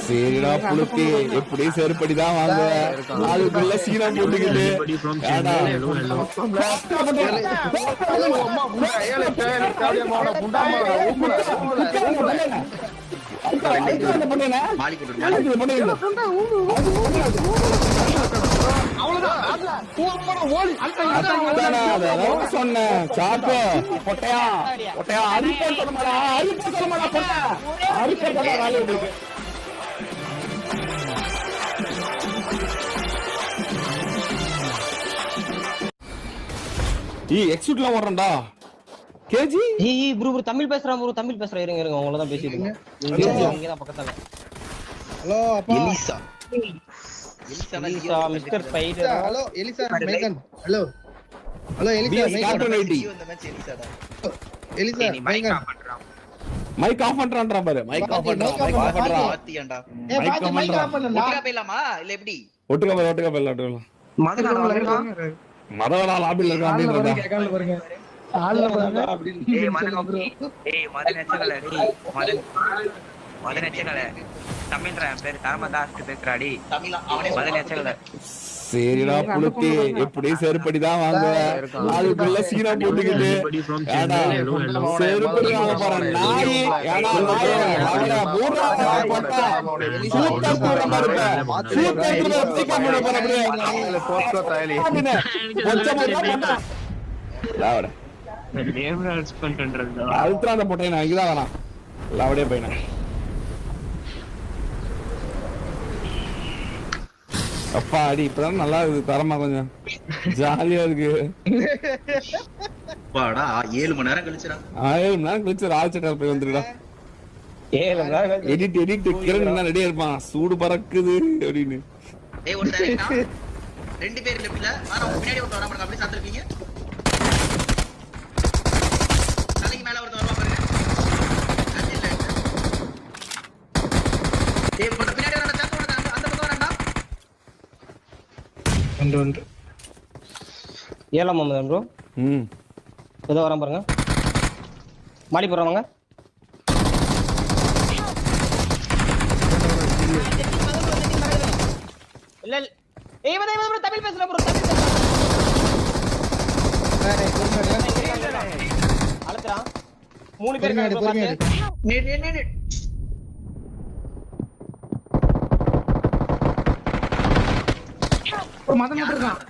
சரிடா புளுத்தி எப்படி செருப்படிதான் வாங்க அதுக்குள்ள சீனா போட்டுக்கிட்டு சொன்னேன் சாக்கோ பொட்டையா பொட்டையா அரிப்பா சொல்லுமாடா அரிப்பா சொல்லுமாடா பொட்டை அரிப்பா வேலை எக்ஸிட்லாம் ஓடுறேன்டா கேஜி ப்ரோ தமிழ் பேசுறேன் ப்ரோ தமிழ் பேசுறேன் இருங்க இருங்க உங்கள தான் பேசிட்டு இருக்கேன் இங்க தான் பக்கத்துல ஹலோ அப்பா Eliza Eliza mister spider hello Eliza mic on hello hello Eliza mic on இந்த மேட்ச் எலிசாடா எலிசா மைக் ஆஃப் பண்றான்டா பாரு மைக் ஆஃப் பண்றான் பாத்தியாடா மைக் ஆஃப் பண்ணல ஒட்டுக்கா போயிலாமா இல்ல எப்படி ஒட்டுக்கா போயிலாம் மதவடா லாபில இருக்க அப்படின்றத கேட்காம பாருங்க ஆளல பாருங்க அப்படி மதன் எச்சகல தமிழ்ற பேர் தர்மதாஸ் பேசுறாடி தமிழ் அவனே மதன் எச்சகல சரிடா புளுத்தி எப்படி செருப்படிதான் வாங்க அதுக்குள்ள சீனா போட்டுக்கிட்டு செருப்படி வாங்க போறேன் நாய் ஏடா நாய் அவட மூடா போட்டா சூப்பர் தூரமா இருப்ப சூப்பர் தூரமா பிடிக்காம போற அப்படியே போஸ்கோ தாயலி கொஞ்சமா லாவட நேம் ரெஸ்பாண்ட் பண்றதா அல்ட்ரா அந்த போட்டே நான் இங்கதான் வேணாம் லாவடே பையனா அப்பா அடி இப்பதான் நல்லா இருக்கு தரமா கொஞ்சம் ஜாலியா இருக்கு வாடா 7 மணி நேரம் கழிச்சுடா 7 மணி நேரம் கழிச்சு ராஜ்சட்டர் போய் வந்துருடா 7 மணி நேரம் எடிட் கிரண் என்ன ரெடியா இருப்பான் சூடு பறக்குது அப்படின்னு ஏய் ஒரு சைடு ரெண்டு பேர் லெஃப்ட்ல வாடா முன்னாடி ஒரு வர மாட்டங்க அப்படியே சாத்திருப்பீங்க தலைக்கு மேல ஒரு வரமா பாருங்க அது இல்ல ஏய் போட பின்னாடி வரடா சாத்து போடா அந்த பக்கம் வரடா வந்து ஏலம் மம்மதன் ப்ரோ ஏதோ வராம பாருங்க மாடி போறவங்க இல்ல ஏய் வதே ப்ரோ தமிழ் பேசுற ப்ரோ தமிழ் பேசுற அலத்ரா மூணு பேர் இருக்காங்க பாத்து நீ மதன் மட்டும் இருக்கான்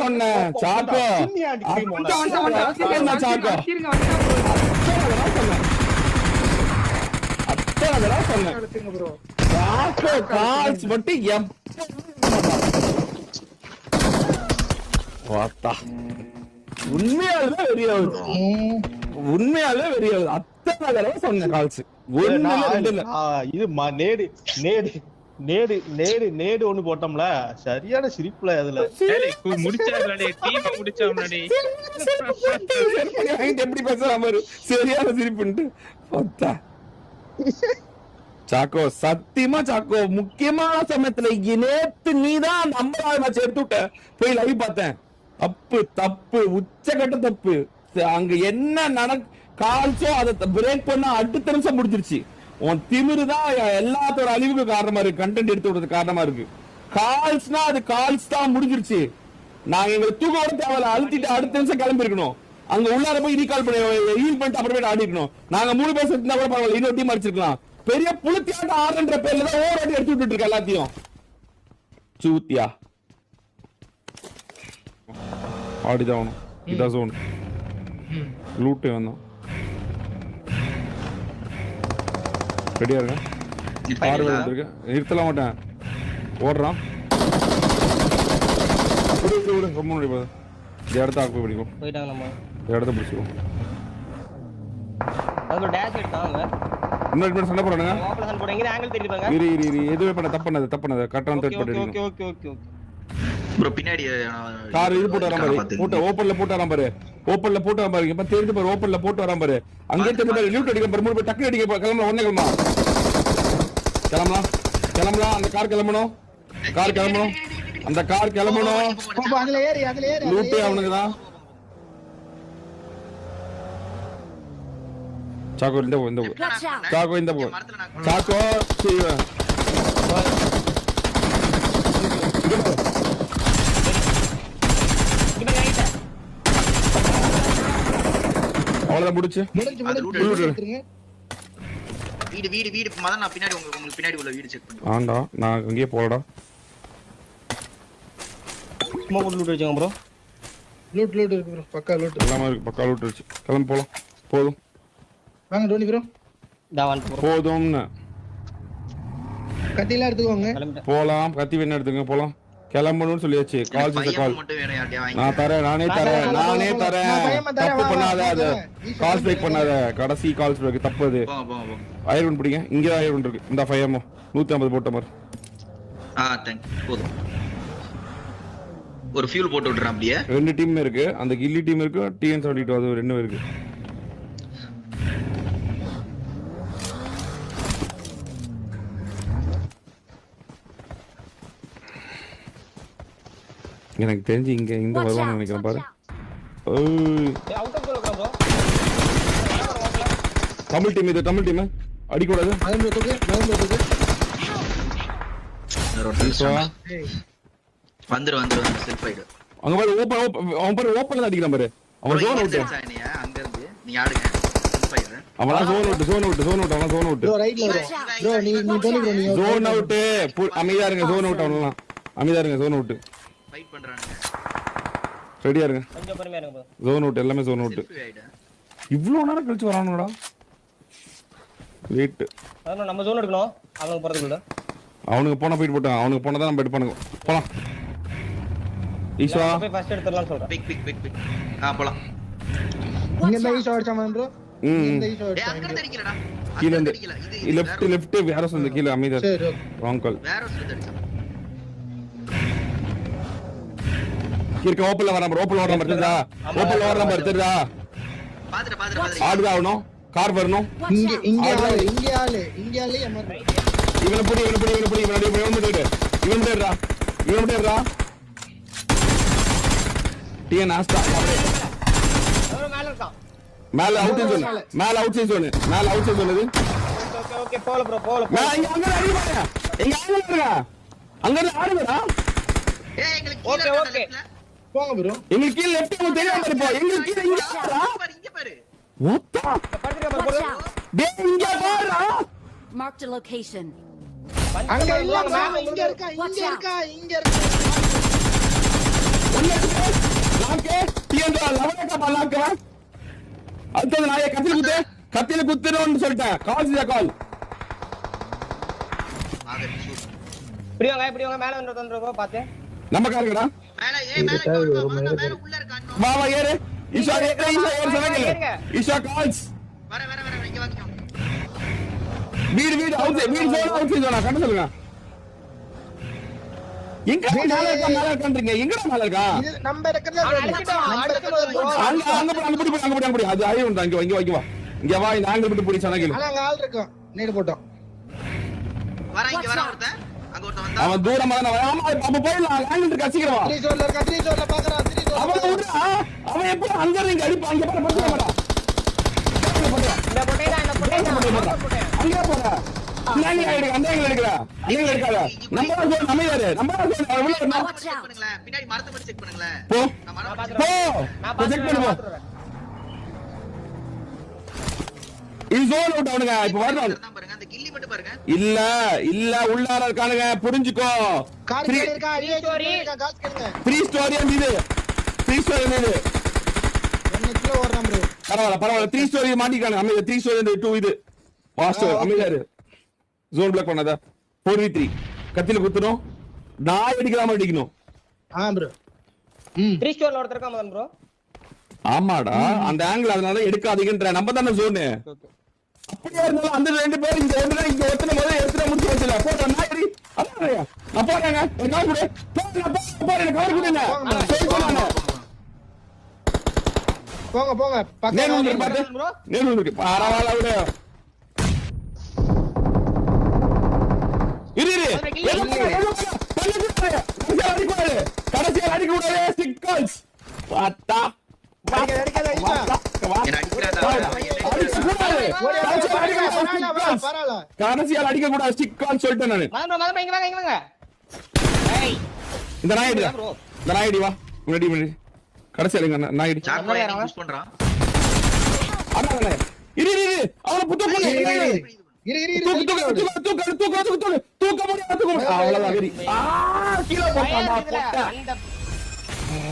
சொன்னேன் சாக்கோ உண்மையாலுமே வெறியாவது உண்மையாலுமே வெறியாவது அத்தனை தடவை சொன்ன கால்ஸ் இது நேடு நேடு நேடு நேடு நேடு ஒண்ணு போட்டோம்ல சரியான சிரிப்புல அதுல எப்படி பேசுறாம சரியான சிரிப்புன்ட்டு சாக்கோ சத்தியமா சாக்கோ முக்கியமான சமயத்துல நேத்து நீதான் அந்த 50வது மேட்ச் எடுத்து விட்ட போய் லைவ் பார்த்தேன் தப்பு தப்பு உச்சகட்ட தப்பு அங்க என்ன கால்ஸோ அதை பிரேக் பண்ண அடுத்த நிமிஷம் முடிஞ்சிருச்சு உன் திமிருதான் எல்லாத்தோட அழிவுக்கு காரணமா இருக்கு கண்டென்ட் எடுத்து விடுறது காரணமா இருக்கு கால்ஸ்னா அது கால்ஸ் தான் முடிஞ்சிருச்சு நாங்க எங்களுக்கு தூக்கம் வர தேவையில்ல அழுத்திட்டு அடுத்த நிமிஷம் கிளம்பி இருக்கணும் அங்க உள்ளார போய் ரீகால் பண்ணி ஹீல் பண்ணிட்டு அப்புறமேட்டு ஆடி இருக்கணும் நாங்க 3 பேர் இருந்தா கூட பரவாயில்ல இன்னொரு டீம் அடிச்சிருக்கலாம் பெரிய புளுத்தியாட்ட ஆடுன்ற பேர்ல தான் ஓராட்டி எடுத்து விட்டு இருக்க எல்லாத்தையும் சூத்தியா ஆடிதான் இதான் ஜோன் லூட்டு வந்தோம் ரெடியா இருங்க பார்வை வந்துருக்கு நிறுத்தல மாட்டேன் ஓடுறான் ரொம்ப முடியாது இந்த இடத்த ஆக்கு பிடிக்கும் போயிட்டாங்க நம்ம இடத்த பிடிச்சிக்கும் அது டேஷ் எடுத்தாங்க இன்னொரு சண்டை போறானுங்க ஓபன் சண்டை போடுங்க ஆங்கிள் தெரியல பாருங்க இரு எதுவே பண்ண தப்பு பண்ணது கரெக்டான த்ரெட் பண்ணிடுங்க ஓகே ப்ரோ பின்னாடி கார் இது போட்டு வரான் பாரு, போட்டு ஓப்பன்ல போட்டு வரான் பாரு, ஓப்பன்ல போட்டு வரான் பாரு, இப்ப தெரிஞ்சு பாரு, ஓப்பன்ல போட்டு வரான் பாரு, அங்கே தெரிஞ்சு பாரு, லூட் அடிக்க பாரு, 3 பேர் டக்கு அடிக்க பாரு, கிளம்பலாம், ஒண்ணே கிளம்பலாம், அந்த கார் கிளம்பணும், அந்த கார் கிளம்பணும், அதுல ஏறி லூட்டே அவனுக்குதான். சாக்கோ இந்த போ, சாக்கோ இந்த போ, சாக்கோ அவ்வளவுதான் முடிச்சு. வீடு மதன் நான் பின்னாடி உங்களுக்கு பின்னாடி உள்ள வீடு செக் பண்ணு. ஆண்டா நான் அங்கேயே போறடா. சும்மா போட்டு லூட் வச்சுங்க ப்ரோ. லூட் இருக்கு ப்ரோ, பக்கா லூட் எல்லாமே இருக்கு, பக்கா லூட் இருக்கு. கிளம்பி போலாம். போதும் வாங்க டோனி ப்ரோ. டா வந்து ப்ரோ. போதும்னு கத்திலாம் எடுத்துக்கோங்க. போலாம், கத்தி வேணா எடுத்துங்க, போலாம். கிளம்பணும்னு சொல்லியாச்சு. கால் செய்த கால் நான் தரேன், நானே தரேன். தப்பு பண்ணாத, அது கால் ஸ்பேக் பண்ணாத, கடைசி கால் ஸ்பேக் தப்பு. அது அயர்வன் பிடிங்க, இங்கதான் அயர்வன் இருக்கு. இந்த 5 150 போட்ட மாதிரி. போதும். ஒரு ஃபியூல் போட்டு விட்டுறேன் அப்படியே. 2 டீம் இருக்கு, அந்த கில்லி டீம் இருக்கு, TN72 அது 2 இருக்கு. எனக்கு தெரிஞ்சு இந்த வருவான்னு நினைக்கிறேன் பாரு. தமிழ் டீம் இது, தமிழ் டீம் அடிக்கூடாது. வந்து செல்ஃப் ஃபைட் அங்க பாரு, அவன் பாரு ஓபன்ல அடிக்கிறான் பாரு. அவன் ஜோன் அவுட். அங்க இருந்து நீ ஆடுங்க செல்ஃப் ஃபைட். அவன் ஜோன் அவுட் அவன் ஜோன் அவுட். ப்ரோ ரைட்ல வர. ப்ரோ நீ டோனி ப்ரோ நீ ஜோன் அவுட். அமைதியா இருங்க, ஜோன் அவுட் அவனலாம். அமைதியா இருங்க, ஜோன் அவுட். ஃபைட் பண்றாங்க. ரெடியா இருங்க. கொஞ்சம் பொறுமையா இருங்க ப்ரோ. ஜோன் அவுட், எல்லாமே ஜோன் அவுட். இவ்ளோ நேரம் கழிச்சு வரானுங்கடா. வெயிட். அதான் நம்ம ஜோன் எடுக்கணும். அவனுக்கு போறதுக்குள்ள. அவனுக்கு போனா போயிட்டு போட்டான். அவனுக்கு போனா தான் நம்ம எடுப்பானுங்க. போலாம். ஈஸ்வா போய் ஃபர்ஸ்ட் எடுத்துறலாம் சொல்றேன். பிக். போலாம். இங்க இந்த ஈஸ்வா அடிச்சாம ப்ரோ. இந்த ஈஸ்வா ஏய் அங்க இருந்து அடிக்கலடா. கீழ இருந்து லெஃப்ட் வேற சொந்த கீழ அமைதியா. சரி ராங் கால். வேற ஒருத்தர் அடிச்சான். கீழ ஓப்பன்ல வராம தெரியுதா? ஓப்பன்ல வராம தெரியுதா? பாத்துட்டு ஆடுதா அவனும். கார் வரணும். இங்க ஆளு எமர். இவனை புடி இவன் தேடுறா. டிஎன் ஆஸ்டா மேல இருக்கான். மேல அவுட் சைடு ஜோன். ஓகே போல ப்ரோ போல. இங்க அங்க அடி பாருங்க. எங்க ஆடுங்க. அங்க இருந்து ஆடுங்கடா. ஏய் எங்களுக்கு கீழ ஓகே. போங்க ப்ரோ. எங்களுக்கு கீழ லெஃப்ட் உங்களுக்கு தெரியாம பாரு போ. எங்களுக்கு கீழ இங்க ஆடுறா. இங்க பாரு. ஓத்தா. படுத்துக்க ப்ரோ. டேய் இங்க பாருடா. Marked a location. அங்க இல்ல இங்க இருக்கா. லாக்கே டிஎன்டா லவனக்கா பலாக்க. அடுத்து நாயே கத்தில குத்துறோம்னு சொல்லிட்டேன். கால் செய்த கால். இப்படி வாங்க மேல வந்துறதோ பாத்து. நம்ம காருங்கடா. மேல உள்ள இருக்கான். வா ஏறு. ஈஷா ஏறு சொன்னீங்க. ஈஷா கால்ஸ். வர இங்க வாங்க. வீடு அவுட் சைடு கண்ணு சொல்லுங்க. எங்க மேல இருக்கான்றீங்க. எங்கடா மேல இருக்கா? இது நம்ம இருக்கிறது அங்க போய் அது ஐ உண்டா. இங்க வா. இங்க வா, இந்த ஆங்கிள் விட்டு புடி சொன்னீங்க. அங்க ஆள் இருக்கும். நேடு போட்டோம். இங்க வர ஒருத்தன். அங்க ஒருத்தன் வந்தா. அவன் தூரமா தான் வரான். ஆமா அப்ப போயிடலாம். ஆங்கிள் இருக்கு, சீக்கிரம் வா. 3 ஜோன்ல பாக்குறான். 3 ஜோன்ல அவன் விடுறா. அவன் எப்ப அங்க இருந்து அடிப்பான். அங்க பாரு படுற மாட்டா. இந்த போட்டேடா. அங்க போற. நாங்க எடுக்கற. நீங்க எடுக்காத. நம்ம ஜோன் அமையாரு. செக் பண்ணுங்களே. பின்னாடி மரத்தை மட்டும் செக் பண்ணுங்களே. போ. நான் மரத்தை போ. செக் பண்ணு போ. இது ஜோன் அவுட் அவனுங்க. இப்ப வரணும். பாருங்க அந்த கில்லி மட்டும் பாருங்க. இல்ல உள்ளார இருக்கானுங்க. புரிஞ்சுக்கோ. கார் கேட் இருக்கா. அடியே ஸ்டோரி இருக்கா. காஸ் கேளுங்க. ஃப்ரீ ஸ்டோரி இது. என்ன கிலோ ஓடுறான் ப்ரோ. பரவாயில்ல 3 ஸ்டோரி மாட்டிக்கானு. அமைதி 3 ஸ்டோரி இந்த 2 இது வாஸ்டர் அமைதியாரு. ஜோன் பிளாக் பண்ணாத. 4v3 கத்தில குத்துறோம். நாய் அடிக்கிற மாதிரி அடிக்கணும். ப்ரோ. 3 ஸ்டோர்ல ஒருத்தர் இருக்கான் மதன் ப்ரோ. ஆமாடா, அந்த ஆங்கிள் அதனால எடுக்காதீங்கன்ற. நம்ம தான ஜோன். அப்படியே இருந்தாலும் அந்த 2 பேர் இங்க ஒருத்தனை முதல்ல எடுத்துற முடிச்சு வச்சல. போடா நாய் அடி. அதான் நான் போறேங்க. என்ன போங்க போங்க நேரு பக்கம் வந்து பாத்து ப்ரோ நேரு வந்து பரவாயில்ல விடு இரு கடைசியா அடிக்க கூடாது ஸ்டிக் கால்ஸ் பாத்தா அடிக்காத என்ன அடிக்கிறாடா பரவாயில்ல கடைசியால் அடிக்க கூடாது ஸ்டிக் கால் சொல்லிட்டேன் நானு மதன் இங்க வாங்க ஏய் இந்த நாயடி ப்ரோ இந்த நாயடி வா முன்னாடி கடைசியால் இங்க நாயடி சார்கோல் யூஸ் பண்றான் அண்ணா இரு அவன புத்த போடு இரு தூக்க முடியாது அவ்வளவுதான் வெரி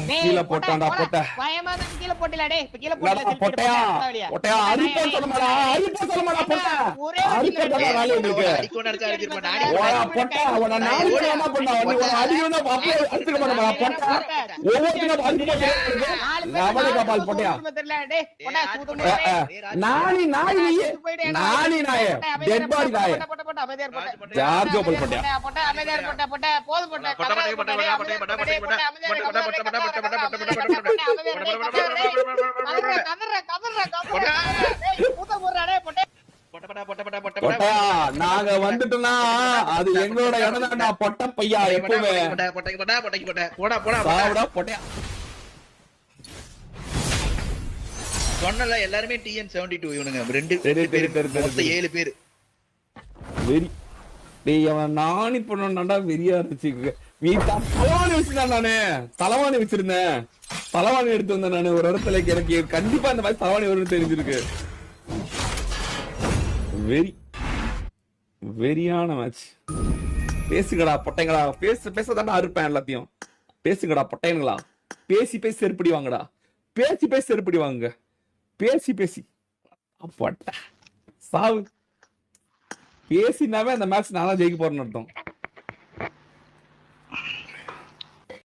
கீழ போட்டான்டா பொட்ட பயமா தான் கீழ போட்டில டேய் இப்ப கீழ போட்டில பொட்டையா அரிப்பா சொல்ல மாடா பொட்ட அரிப்பா வேலை உங்களுக்கு அடிக்கோன்னு அடிச்சா அடிச்சிருப்பா நானே ஓயா பொட்ட அவன நான் என்ன பண்ணா நீ ஒரு அடியோட அப்படியே அடிச்சுக்க மாட்டா பொட்ட ஒவ்வொருத்தரும் அடிச்சு போட்டு நாமளே கபால் பொட்டையா தெரியல டேய் போடா சூது நானி நாயே டெட் பாடி நாயே போட்ட அமைதியா போட்ட யார் ஜோபல் பொட்டையா போட்ட அமைதியா போட்ட போது பொட்டையா நாங்க வந்துட்டோம்னா அது எங்களோட இடம் தான்டா பொட்ட பையா எப்பவுமே பொட்டையா சொன்னல எல்லாருமே TN72 இவனுங்க ரெண்டு சரி, மொத்தம் 7 பேர் வெறி டேய் அவன் நானி பண்ணான்டா வெறியா இருந்துச்சு நீ தலைவாணி வச்சிருந்தா நானு தலைவாணி வச்சிருந்தேன் தலைவாணி எடுத்து வந்தேன் நானு ஒரு இடத்துல எனக்கு கண்டிப்பா இந்த மாதிரி தலைவாணி வரும்னு தெரிஞ்சிருக்கு வெறியான மேட்ச் பேசுங்கடா பொட்டைங்களா பேசதாண்டா அறுப்பேன் எல்லாத்தையும் பேசுங்கடா பொட்டைங்களா பேசி செருப்படி வாங்கடா பேசி செருப்படி வாங்க பேசி பொட்டை சாவு பேசினாவே அந்த மேட்ச் நானா ஜெயிக்க போறேன்னு அர்த்தம்